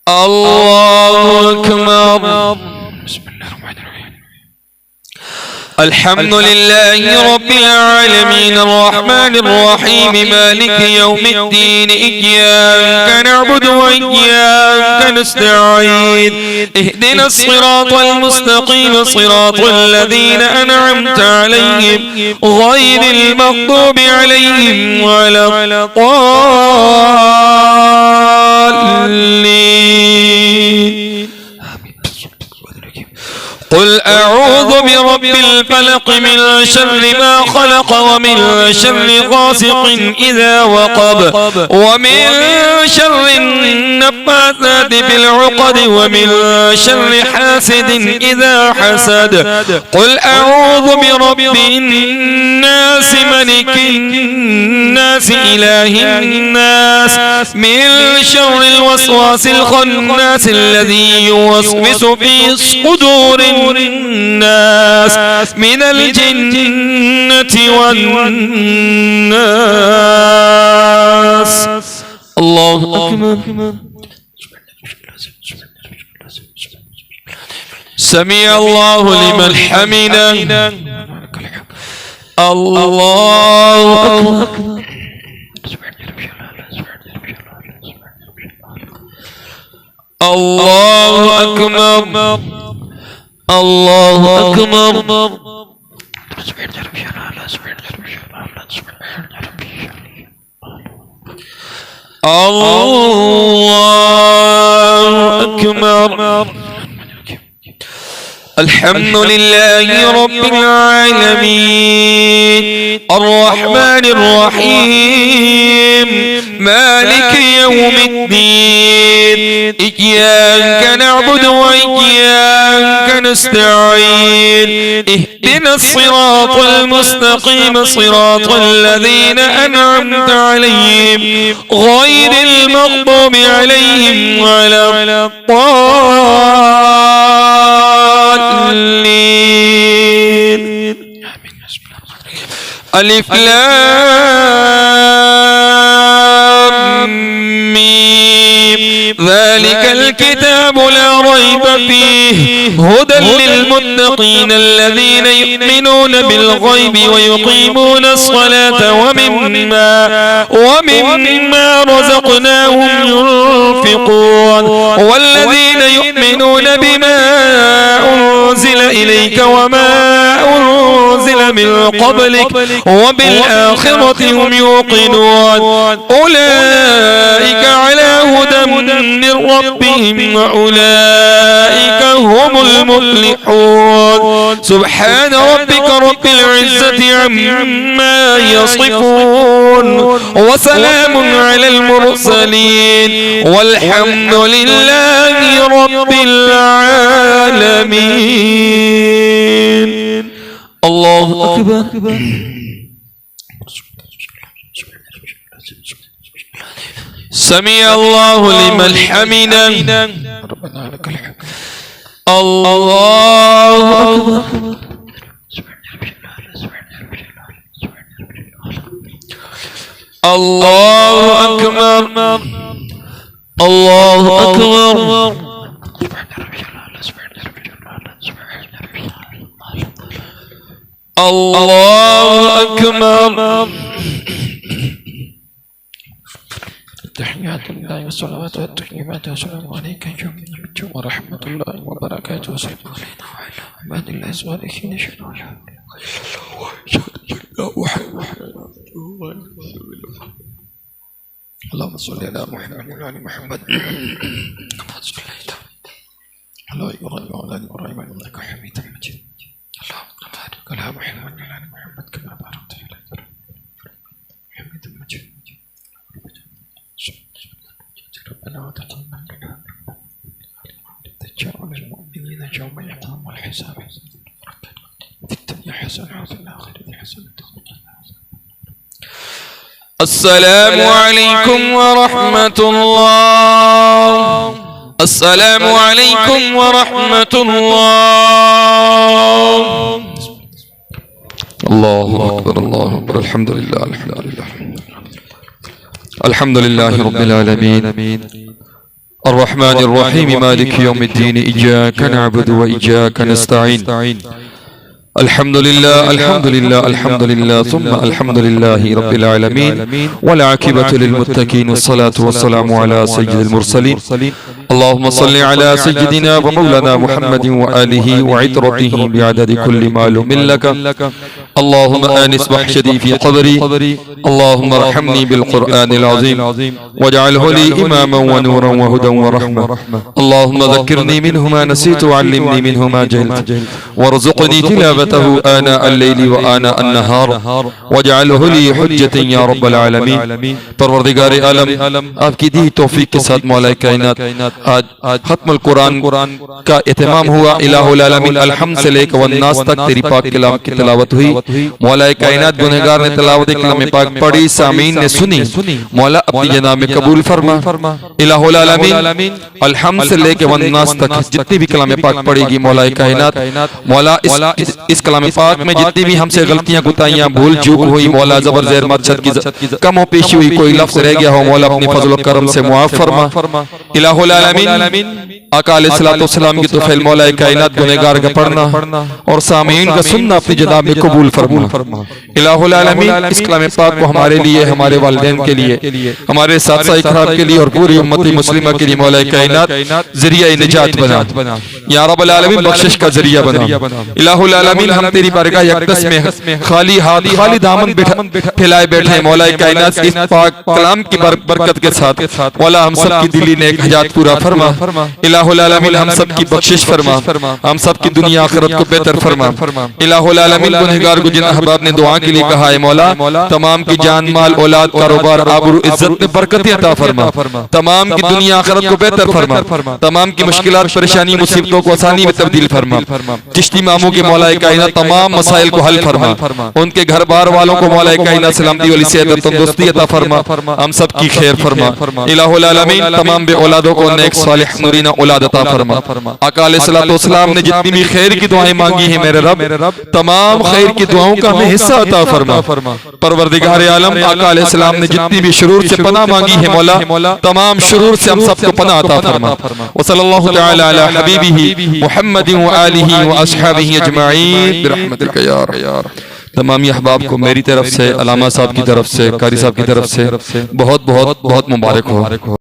الله أكبر. بسم الله الرحمن الرحيم. الحمد لله رب العالمين الرحمن الرحيم مالك يوم الدين إياك نعبد وإياك نستعين اهدنا الصراط المستقيم صراط الذين أنعمت عليهم غير المغضوب عليهم ولا الضالين. قل أعوذ برب الفلق من شر ما خلق ومن شر غاسق إذا وقب ومن شر النفاثات في العقد ومن شر حاسد إذا حسد. قل أعوذ برب الناس ملك الناس إله الناس من شر الوسواس الخناس الذي يوسوس في صدور الناس من الجنة والناس. الله أكبر. سمع الله لمن حمده. الله أكبر. الله أكبر. الله أكبر. الله أكبر. الحمد لله رب العالمين الرحمن الرحيم مالك يوم الدين إياك نعبد وإياك نستعين اهدنا الصراط المستقيم صراط الذين أنعمت عليهم غير المغضوب عليهم ولا الضالين. ألف لام ميم ذلك الكتاب لا ريب فيه هدى للمتقين الذين يؤمنون بالغيب ويقيمون الصلاة ومما رزقناهم ينفقون والذين يؤمنون بما أنزل إليك وما أنزل من قبلك وبالآخرة هم يوقنون أولئك على هدى من ربهم وأولئك هم المفلحون. سبحان ربك رب العزة عما يصفون وسلام على المرسلين والحمد لله رب العالمين. الله أكبر. سمع الله لمن حمده. ربنا لك الحمد. الله أكبر. الله أكبر. الله أكبر. الله أكبر. تحيات الله والصلوات والتسليمات والسلام عليك يوم الدين ورحمة الله وبركاته وسلام علينا وعلى عباد الله الصالحين. اللهم صل على محمد وعلى ال محمد كما صليت على إبراهيم وعلى آل إبراهيم إنك حميد مجيد. اللهم بارك على محمد وعلى آل محمد كما باركت على إبراهيم حميد مجيد. ربنا وتقبل منا تجعل المؤمنين يوم يقوم الحساب في الدنيا حسنة وفي الآخرة حسنة. السلام عليكم ورحمة الله. السلام عليكم ورحمة الله. الله أكبر. الله أكبر. الحمد لله. الحمد لله. الحمد لله رب العالمين अर्रहमानिर्रहीम मालिकि यौमिद्दीन इय्याका नअबुदु व इय्याका नस्तईन अल्हम्दुलिल्लाह अल्हम्दुलिल्लाह अल्हम्दुलिल्लाह सुम्मा अल्हम्दुलिल्लाहि रब्बिल आलमीन वल आकिबतु लिल मुत्तकीन वस्सलातु वस्सलामु अला सय्यिदिल मुरसलीन अल्लाहुम्मा सल्लि अला सय्यिदिना व मौलाना मुहम्मदिन व आलिहि व इतरतिहि बिअददि कुल्ली मालूमिन लक अल्लाहुम्मा आनिस वहशदी फी क़ब्री अल्लाहुम्मा अर्हमनी बिल क़ुरआनिल अज़ीम वजअलहु ली इमामन व नूरन व हुदन व रहमा अल्लाहुम्मा ज़क्किरनी मिन्हु मा नसीतु व अल्लिमनी मिन्हु मा जहलतु वरज़ुक़नी तिलावतहु आना अल-लैलि व आना अन-नहार वजअलहु ली हुज्जतन या रब्बल आलमीन। परवरदिगार आलम, आपकी दी तौफीक के साथ मौला कायनात आज खत्मुल कुरान का इत्माम हुआ। इलाहुल आलमीन अलहम्द से लेकर वन्नास तक तेरी पाक कलाम की तिलावत हुई। मौला कायनात गुनहगार ने तिलावत कलाम पाक पढ़ी, सामीन ने सुनी। मौला अपनी जनाब में कबूल फरमा। इलाहुल आलमीन अलहम्द से लेकर वन्नास तक जितनी भी कलाम पाक पढ़ेगी मौला कायनात, मौला इस कलाम पाक में जितनी भी हमसे गलतियां गुताइयां भूल चूक हुई, मौला जबर ज़ेर मकसद की कम हो पेशी हुई, कोई लफ्ज़ रह गया हो, मौला अपनी फज़ल और करम से मुआफ़ फरमा। इलाहुल आलमीन आका अलैहिस्सलातु वस्सलाम की तौफील मौला कायनात गुनहगार का पढ़ना और सामीन का सुनना अपनी जनाब में कबूल फरमा। इलाहुल आलमीन इस कलाम पाक को हमारे लिए, हमारे वालिदैन के लिए, हमारे साथ-साथ इकराम के लिए और पूरी उम्मत मुस्लिमा के लिए मौला कायनात ज़रिया निजात बना, या रब्बल आलमीन बख्शिश का ज़रिया बना। इलाहुल आलमीन हम तेरी बारगाह यकदस में खाली हाथ खाली दामन फैलाए बैठे मौला कायनात इस पाक कलाम की बरकत के साथ मौला हम सब की दिली नेक हजात पूरा फरमा। इलाहुल आलमीन हम सब की बख्शिश फरमा, हम सब की दुनिया आखिरत को बेहतर फरमा। इलाहुल आलमीन गुनहगार को जिन अहबाब ने दुआ के लिए कहा है मौला तमाम की जान माल औलाद कारोबार आबरू इज्जत में बरकत अता फरमा, तमाम की दुनिया आखिरत को बेहतर फरमा, तमाम की मुश्किलात परेशानी मुसीबतों को आसानी में तब्दील फरमा। चिश्ती मामू के मौला कायनात तमाम मसाइल को हल फरमा, उनके घर बार वालों को मौला कायनात सलामती वाली सेहत तंदुरुस्ती अता फरमा, हम सब की खैर फरमा। इलाहुल आलमीन तमाम बे औलादों को नेक सालिह नूरीना औलाद अता फरमा। आका अलैहिस्सलातु वस्सलाम ने जितनी भी खैर की दुआएं मांगी है मेरे रब तमाम खैर की दुआओं का हमें हिस्सा अता फरमा। परवरदिगार आलम आका अलैहिस्सलाम ने जितनी भी शुरूर से पनाह मांगी है मौला तमाम शुरूर से हम सबको पनाह अता फरमा। व सल्लल्लाहु तआला अला हबीबिही मुहम्मदिन व आलिहि व अस्हाबिही अजमाइन बिरहमतिका या रब। तमाम अहबाब को मेरी तरफ से, अलामा साहब की तरफ से, कारी साहब की तरफ से बहुत बहुत बहुत मुबारक हो।